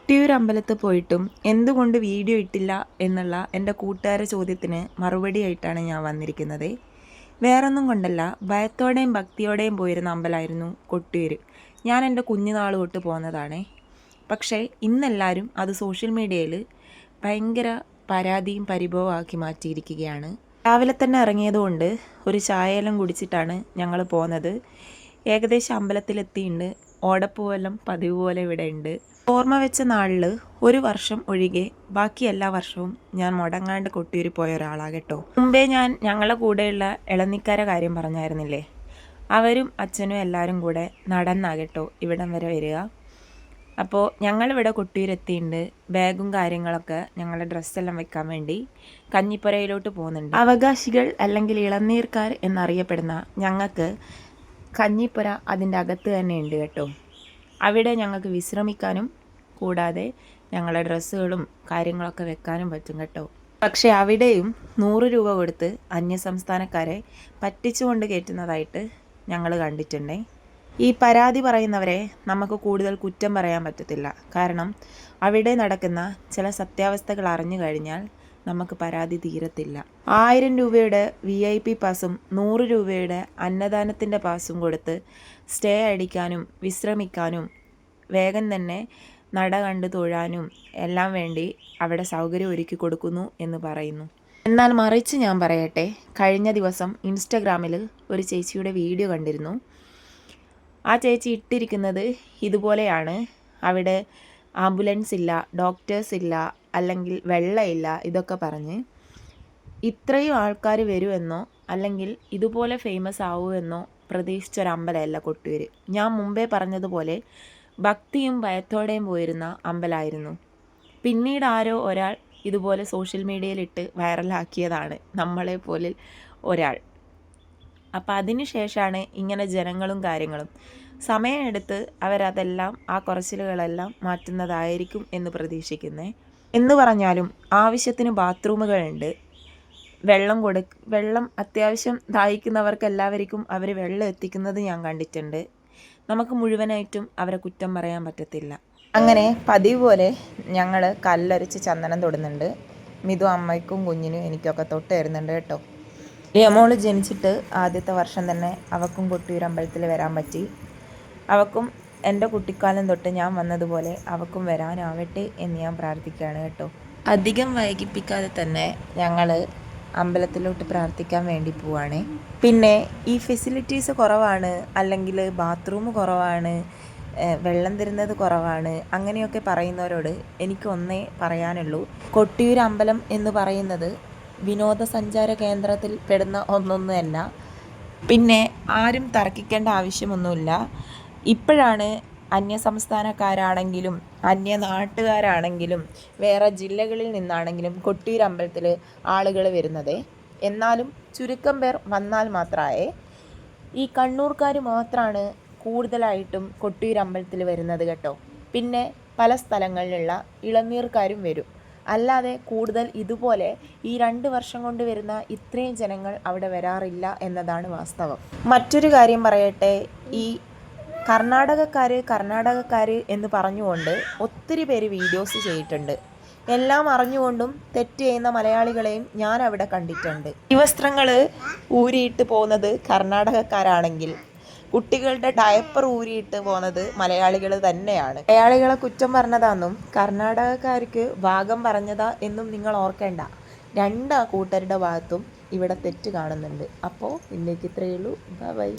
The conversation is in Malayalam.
കൊട്ടിയൂർ അമ്പലത്തിൽ പോയിട്ടും എന്തുകൊണ്ട് വീഡിയോ ഇട്ടില്ല എന്നുള്ള എൻ്റെ കൂട്ടുകാരുടെ ചോദ്യത്തിന് മറുപടിയായിട്ടാണ് ഞാൻ വന്നിരിക്കുന്നത്. വേറൊന്നും കൊണ്ടല്ല, ഭയത്തോടെയും ഭക്തിയോടെയും പോയിരുന്ന അമ്പലമായിരുന്നു കൊട്ടിയൂർ. ഞാൻ എൻ്റെ കുഞ്ഞുനാൾ തൊട്ട് പോകുന്നതാണേ. പക്ഷേ ഇന്നെല്ലാവരും അത് സോഷ്യൽ മീഡിയയിൽ ഭയങ്കര പരാതിയും പരിഭവമാക്കി മാറ്റിയിരിക്കുകയാണ്. രാവിലെ തന്നെ ഇറങ്ങിയതുകൊണ്ട് ഒരു ചായയെല്ലാം കുടിച്ചിട്ടാണ് ഞങ്ങൾ പോകുന്നത്. ഏകദേശം അമ്പലത്തിലെത്തിയിട്ടുണ്ട്. ഓടപ്പൂവെല്ലാം പതിവ് പോലെ ഇവിടെ ഉണ്ട്. ഓർമ്മ വെച്ച നാളിൽ ഒരു വർഷം ഒഴികെ ബാക്കി എല്ലാ വർഷവും ഞാൻ മുടങ്ങാണ്ട് കൊട്ടിയൂർ പോയ ഒരാളാകട്ടോ. മുമ്പേ ഞാൻ ഞങ്ങളുടെ കൂടെയുള്ള ഇളനിക്കാരെ കാര്യം പറഞ്ഞായിരുന്നില്ലേ, അവരും അച്ഛനും എല്ലാവരും കൂടെ നടന്നാകട്ടോ ഇവിടം വരെ വരിക. അപ്പോൾ ഞങ്ങളിവിടെ കൊട്ടിയൂരെത്തിയിട്ടുണ്ട്. ബാഗും കാര്യങ്ങളൊക്കെ ഞങ്ങളുടെ ഡ്രസ്സെല്ലാം വെക്കാൻ വേണ്ടി കഞ്ഞിപ്പുരയിലോട്ട് പോകുന്നുണ്ട്. അവകാശികൾ അല്ലെങ്കിൽ ഇളനീർക്കാർ എന്നറിയപ്പെടുന്ന ഞങ്ങൾക്ക് കഞ്ഞിപ്പുര അതിൻ്റെ അകത്ത് തന്നെ ഉണ്ട് കേട്ടോ. അവിടെ ഞങ്ങൾക്ക് വിശ്രമിക്കാനും കൂടാതെ ഞങ്ങളുടെ ഡ്രസ്സുകളും കാര്യങ്ങളൊക്കെ വെക്കാനും പറ്റും കേട്ടോ. പക്ഷേ അവിടെയും 100 രൂപ കൊടുത്ത് അന്യസംസ്ഥാനക്കാരെ പറ്റിച്ചുകൊണ്ട് കയറ്റുന്നതായിട്ട് ഞങ്ങൾ കണ്ടിട്ടുണ്ടേ. ഈ പരാതി പറയുന്നവരെ നമുക്ക് കൂടുതൽ കുറ്റം പറയാൻ പറ്റത്തില്ല. കാരണം അവിടെ നടക്കുന്ന ചില സത്യാവസ്ഥകൾ അറിഞ്ഞു കഴിഞ്ഞാൽ നമുക്ക് പരാതി തീരത്തില്ല. 1000 രൂപയുടെ VIP പാസും 100 രൂപയുടെ അന്നദാനത്തിൻ്റെ പാസും കൊടുത്ത് സ്റ്റേ അടിക്കാനും വിശ്രമിക്കാനും വേഗം തന്നെ നട കണ്ട് തൊഴാനും എല്ലാം വേണ്ടി അവിടെ സൗകര്യം ഒരുക്കി കൊടുക്കുന്നു എന്ന് പറയുന്നു. എന്നാൽ മറിച്ച് ഞാൻ പറയട്ടെ, കഴിഞ്ഞ ദിവസം ഇൻസ്റ്റഗ്രാമിൽ ഒരു ചേച്ചിയുടെ വീഡിയോ കണ്ടിരുന്നു. ആ ചേച്ചി ഇട്ടിരിക്കുന്നത് ഇതുപോലെയാണ്. അവിടെ ആംബുലൻസ് ഇല്ല, ഡോക്ടേഴ്സ് ഇല്ല, അല്ലെങ്കിൽ വെള്ളമില്ല, ഇതൊക്കെ പറഞ്ഞ് ഇത്രയും ആൾക്കാർ വരുമെന്നോ അല്ലെങ്കിൽ ഇതുപോലെ ഫേമസ് ആവുമെന്നോ പ്രതീക്ഷിച്ചൊരമ്പലമല്ല കൊട്ടിയൂർ. ഞാൻ മുമ്പേ പറഞ്ഞതുപോലെ ഭക്തിയും ഭയത്തോടെയും പോയിരുന്ന അമ്പലമായിരുന്നു. പിന്നീട് ആരോ ഒരാൾ ഇതുപോലെ സോഷ്യൽ മീഡിയയിലിട്ട് വൈറലാക്കിയതാണ് നമ്മളെപ്പോലെ ഒരാൾ. അപ്പം അതിന് ശേഷമാണ് ഇങ്ങനെ ജനങ്ങളും കാര്യങ്ങളും സമയമെടുത്ത് അവരതെല്ലാം ആ കുറച്ചിലുകളെല്ലാം മാറ്റുന്നതായിരിക്കും എന്ന് പ്രതീക്ഷിക്കുന്നത്. എന്ന് പറഞ്ഞാലും ആവശ്യത്തിന് ബാത്റൂമുകളുണ്ട്, വെള്ളം അത്യാവശ്യം ദാഹിക്കുന്നവർക്ക് എല്ലാവർക്കും അവർ വെള്ളം എത്തിക്കുന്നത് ഞാൻ കണ്ടിട്ടുണ്ട്. നമുക്ക് മുഴുവനായിട്ടും അവരെ കുറ്റം പറയാൻ പറ്റത്തില്ല. അങ്ങനെ പതിവ് പോലെ ഞങ്ങൾ കല്ലരച്ച് ചന്ദനം തൊടുന്നുണ്ട്. മിതു അമ്മയ്ക്കും കുഞ്ഞിനും എനിക്കൊക്കെ തൊട്ട് തരുന്നുണ്ട് കേട്ടോ. യമോള് ജനിച്ചിട്ട് ആദ്യത്തെ വർഷം തന്നെ അവക്കും കൊട്ടിയൂർ അമ്പലത്തിൽ വരാൻ പറ്റി. അവക്കും എൻ്റെ കുട്ടിക്കാലം തൊട്ട് ഞാൻ വന്നതുപോലെ അവക്കും വരാനാവട്ടെ എന്ന് ഞാൻ പ്രാർത്ഥിക്കുകയാണ് കേട്ടോ. അധികം വൈകിപ്പിക്കാതെ തന്നെ ഞങ്ങൾ അമ്പലത്തിലോട്ട് പ്രാർത്ഥിക്കാൻ വേണ്ടി പോവാണ്. പിന്നെ ഈ ഫെസിലിറ്റീസ് കുറവാണ്, അല്ലെങ്കിൽ ബാത്റൂം കുറവാണ്, വെള്ളം തരുന്നത് കുറവാണ്, അങ്ങനെയൊക്കെ പറയുന്നവരോട് എനിക്ക് ഒന്നേ പറയാനുള്ളൂ. കൊട്ടിയൂർ അമ്പലം എന്ന് പറയുന്നത് വിനോദസഞ്ചാര കേന്ദ്രത്തിൽ പെടുന്ന ഒന്നൊന്നുമല്ല. പിന്നെ ആരും തർക്കിക്കേണ്ട ആവശ്യമൊന്നുമില്ല. ഇപ്പോഴാണ് അന്യസംസ്ഥാനക്കാരാണെങ്കിലും അന്യ നാട്ടുകാരാണെങ്കിലും വേറെ ജില്ലകളിൽ നിന്നാണെങ്കിലും കൊട്ടിയൂർ അമ്പലത്തിൽ ആളുകൾ വരുന്നത്. എന്നാലും ചുരുക്കം പേർ വന്നാൽ മാത്രമേ. ഈ കണ്ണൂർക്കാർ മാത്രമാണ് കൂടുതലായിട്ടും കൊട്ടിയൂർ അമ്പലത്തിൽ വരുന്നത് കേട്ടോ. പിന്നെ പല സ്ഥലങ്ങളിലുള്ള ഇളനീർക്കാരും വരും. അല്ലാതെ കൂടുതൽ ഇതുപോലെ ഈ 2 വർഷം കൊണ്ട് വരുന്ന ഇത്രയും ജനങ്ങൾ അവിടെ വരാറില്ല എന്നതാണ് വാസ്തവം. മറ്റൊരു കാര്യം പറയട്ടെ, ഈ കർണാടകക്കാർ എന്ന് പറഞ്ഞുകൊണ്ട് ഒത്തിരി പേര് വീഡിയോസ് ചെയ്തിട്ടുണ്ട്. എല്ലാം അറിഞ്ഞുകൊണ്ടും തെറ്റ് ചെയ്യുന്ന മലയാളികളെയും ഞാൻ അവിടെ കണ്ടിട്ടുണ്ട്. ഈ വസ്ത്രങ്ങൾ ഊരിയിട്ട് പോകുന്നത് കർണാടകക്കാരാണെങ്കിൽ കുട്ടികളുടെ ഡയപ്പർ ഊരിയിട്ട് പോകുന്നത് മലയാളികൾ തന്നെയാണ്. മലയാളികളെ കുറ്റം പറഞ്ഞതാണെന്നും കർണാടകക്കാർക്ക് ഭാഗം പറഞ്ഞതാ എന്നും നിങ്ങൾ ഓർക്കേണ്ട. 2 കൂട്ടരുടെ ഭാഗത്തും ഇവിടെ തെറ്റ് കാണുന്നുണ്ട്. അപ്പോൾ ഇന്നേക്ക് ഇത്രയേ ഉള്ളൂ. ബൈ.